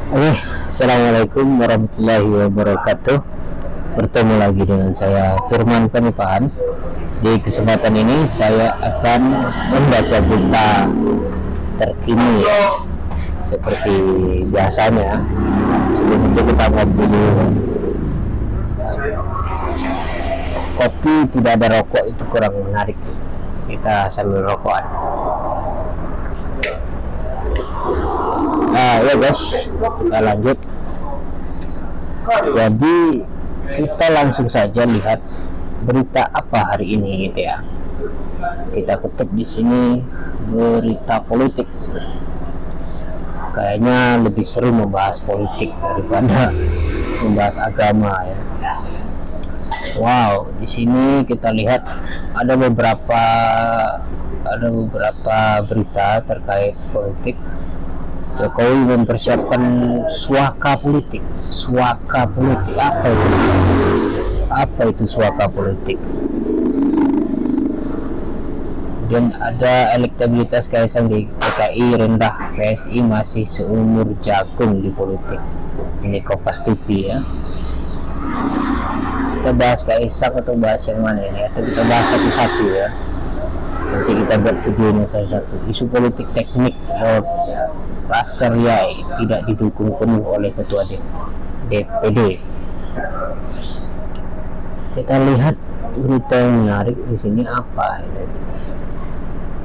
Oke, Assalamualaikum warahmatullahi wabarakatuh. Bertemu lagi dengan saya Firman Penipahan. Di kesempatan ini saya akan membaca berita terkini ya, seperti biasanya. Sebelum itu kita ngopi dulu. Kopi tidak ada rokok itu kurang menarik. Kita sambil rokokan. Ya guys, kita lanjut. Jadi kita langsung saja lihat berita apa hari ini gitu ya. Kita ketuk di sini berita politik. Kayaknya lebih seru membahas politik daripada membahas agama ya. Wow, di sini kita lihat ada beberapa berita terkait politik. Jokowi mempersiapkan suaka politik. Suaka politik apa itu? Apa itu suaka politik? Dan ada elektabilitas Kaisang di DKI rendah, PSI masih seumur jagung di politik. Ini Kompas TV ya. Kita bahas Kaisang atau bahas yang mana ini? Atau kita bahas satu-satu ya. Nanti kita buat videonya satu-satu. Isu politik teknik Raseria tidak didukung penuh oleh ketua DPD. Kita lihat berita yang menarik di sini apa?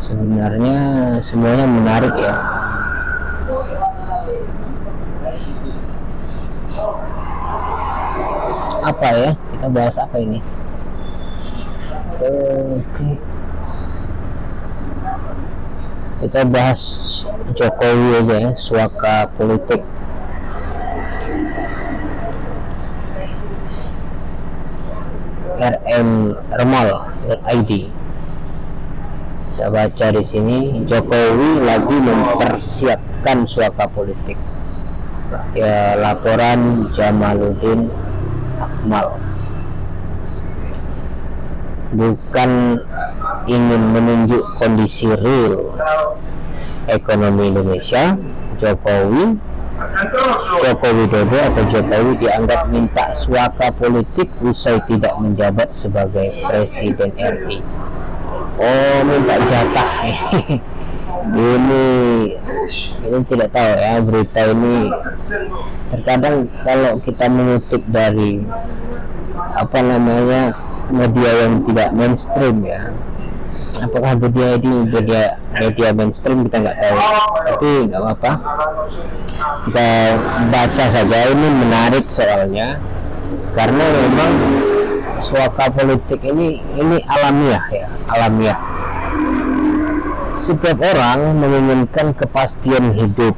Sebenarnya semuanya menarik ya. Apa ya? Kita bahas apa ini? Oke. Kita bahas Jokowi aja ya, suaka politik. rmremal.id. Kita baca di sini, Jokowi lagi mempersiapkan suaka politik. Ya, laporan Jamaluddin Akmal. Bukan ingin menunjuk kondisi real ekonomi Indonesia, Jokowi Widodo atau Jokowi dianggap minta suaka politik usai tidak menjabat sebagai Presiden RI. Oh, minta jatah. ini tidak tahu ya, berita ini terkadang kalau kita mengutip dari media yang tidak mainstream ya, apakah media mainstream kita nggak tahu, tapi nggak apa-apa, kita baca saja. Ini menarik soalnya karena memang suaka politik ini alamiah ya, alamiah. Setiap orang menginginkan kepastian hidup.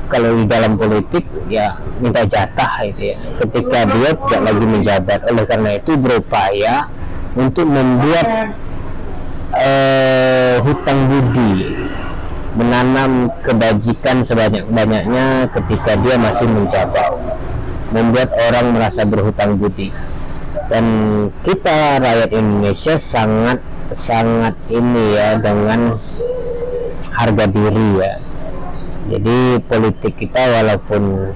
Kalau di dalam politik ya minta jatah itu ya, ketika dia tidak lagi menjabat. Oleh karena itu berupaya untuk membuat hutang budi, menanam kebajikan sebanyak-banyaknya ketika dia masih menjabat, membuat orang merasa berhutang budi. Dan kita rakyat Indonesia sangat ini ya, dengan harga diri ya. Jadi politik kita walaupun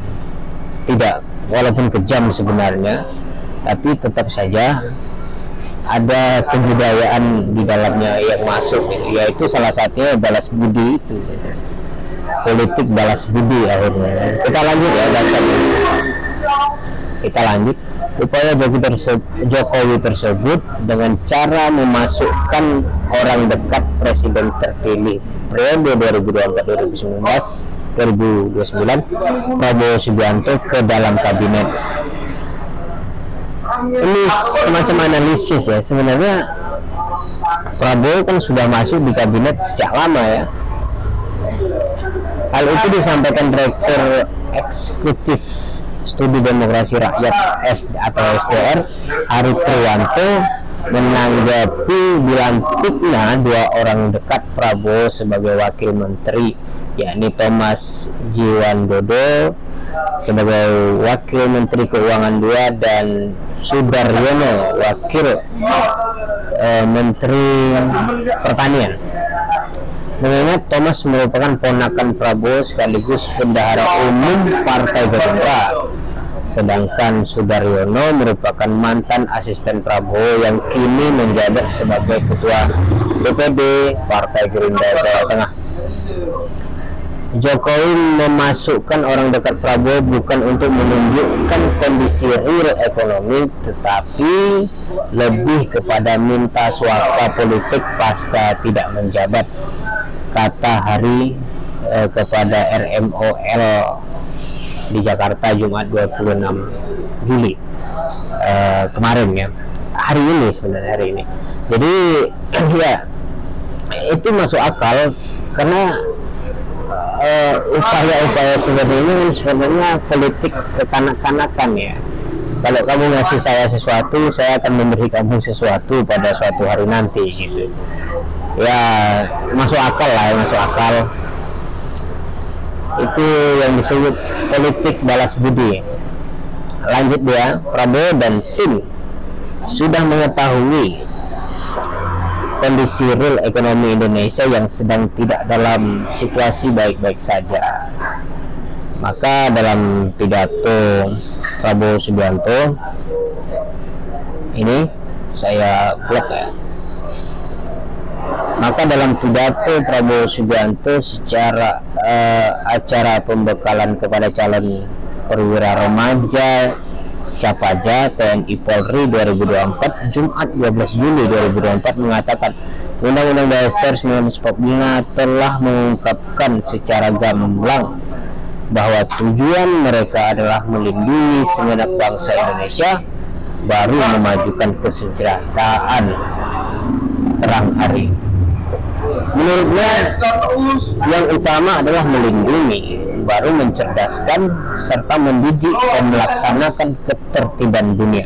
kejam sebenarnya, tapi tetap saja ada kebudayaan di dalamnya yang masuk, yaitu salah satunya balas budi itu. Politik balas budi akhirnya. Kita lanjut ya, kita lanjut. Upaya Jokowi tersebut dengan cara memasukkan orang dekat Presiden terpilih periode 2024-2029 Prabowo Subianto ke dalam kabinet. Ini semacam analisis ya. Sebenarnya Prabowo kan sudah masuk di kabinet sejak lama ya. Hal itu disampaikan Direktur Eksekutif Studi Demokrasi Rakyat atau SDR Ari Triwanto menanggapi dilantiknya dua orang dekat Prabowo sebagai wakil menteri, yakni Thomas Jiwandono sebagai wakil menteri keuangan 2 dan Sudaryono wakil menteri pertanian. Mengingat Thomas merupakan ponakan Prabowo sekaligus bendahara umum Partai Gerindra, sedangkan Sudaryono merupakan mantan asisten Prabowo yang kini menjabat sebagai Ketua DPD Partai Gerindra Jawa Tengah. Jokowi memasukkan orang dekat Prabowo bukan untuk menunjukkan kondisi real ekonomi, tetapi lebih kepada minta suaka politik pasca tidak menjabat, kata Hari kepada RMOL di Jakarta Jumat 26 Juli kemarin ya, hari ini sebenarnya, hari ini. Jadi ya itu masuk akal karena upaya-upaya seperti ini sebenarnya politik kekanak-kanakan ya. Kalau kamu ngasih saya sesuatu, saya akan memberi kamu sesuatu pada suatu hari nanti gitu. Ya masuk akal lah, masuk akal. Itu yang disebut politik balas budi. Lanjut dia, Prabowo dan tim sudah mengetahui kondisi real ekonomi Indonesia yang sedang tidak dalam situasi baik-baik saja. Maka dalam pidato Prabowo Subianto ini saya blok ya. Maka dalam pidato Prabowo Subianto secara acara pembekalan kepada calon perwira remaja Capaja TNI Polri 2024 Jumat 12 Juli 2024 mengatakan Undang-Undang Dasar 1945 telah mengungkapkan secara gamblang bahwa tujuan mereka adalah melindungi segenap bangsa Indonesia, baru memajukan kesejahteraan terang hari. Menurutnya yang utama adalah melindungi, baru mencerdaskan serta mendidik dan melaksanakan ketertiban dunia.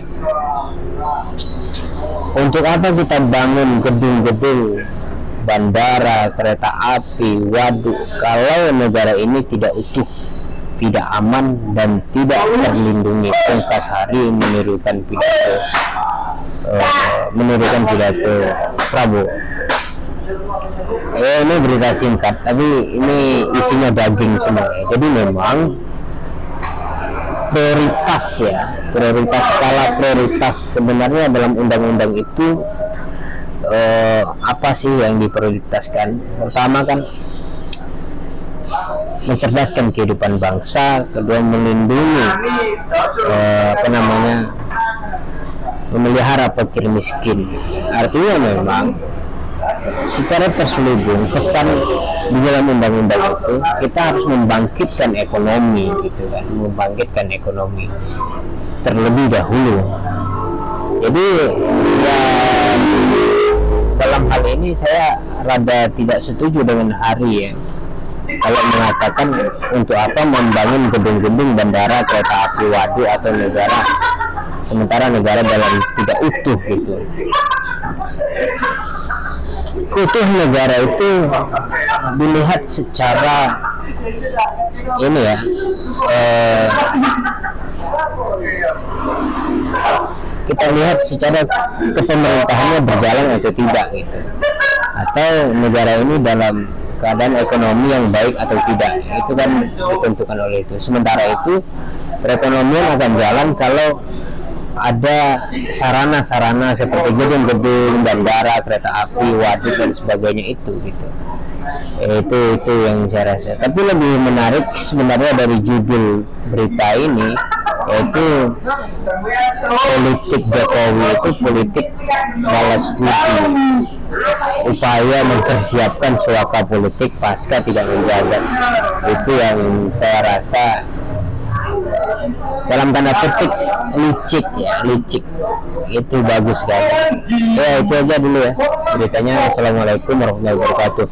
Untuk apa kita bangun gedung-gedung, bandara, kereta api, waduk, kalau negara ini tidak utuh, tidak aman, dan tidak terlindungi? Pungkas Hari menirukan pidato Prabowo. Ini berita singkat, tapi ini isinya daging semua. Jadi memang prioritas ya, skala prioritas sebenarnya dalam undang-undang itu apa sih yang diprioritaskan? Pertama kan mencerdaskan kehidupan bangsa, kedua melindungi memelihara fakir miskin. Artinya memang secara terselubung pesan di dalam undang-undang itu kita harus membangkitkan ekonomi gitu kan, membangkitkan ekonomi terlebih dahulu. Jadi ya dalam hal ini saya rada tidak setuju dengan Hari ya, kalau mengatakan untuk apa membangun gedung-gedung, bandara, kereta api, waduk atau negara sementara negara dalam tidak utuh gitu. Utuh negara itu dilihat secara ini ya, kita lihat secara kepemerintahannya berjalan atau tidak gitu, atau negara ini dalam keadaan ekonomi yang baik atau tidak, itu kan ditentukan oleh itu. Sementara itu perekonomian akan jalan kalau ada sarana-sarana seperti gedung-gedung, bandara, kereta api, waduk dan sebagainya itu gitu. Itu yang saya rasa. Tapi lebih menarik sebenarnya dari judul berita ini, yaitu politik Jokowi itu politik balas budi, upaya mempersiapkan suaka politik pasca tidak menjabat. Itu yang saya rasa dalam tanda petik licik ya, licik. Itu bagus sekali ya. Itu aja dulu ya beritanya. Assalamualaikum warahmatullahi wabarakatuh.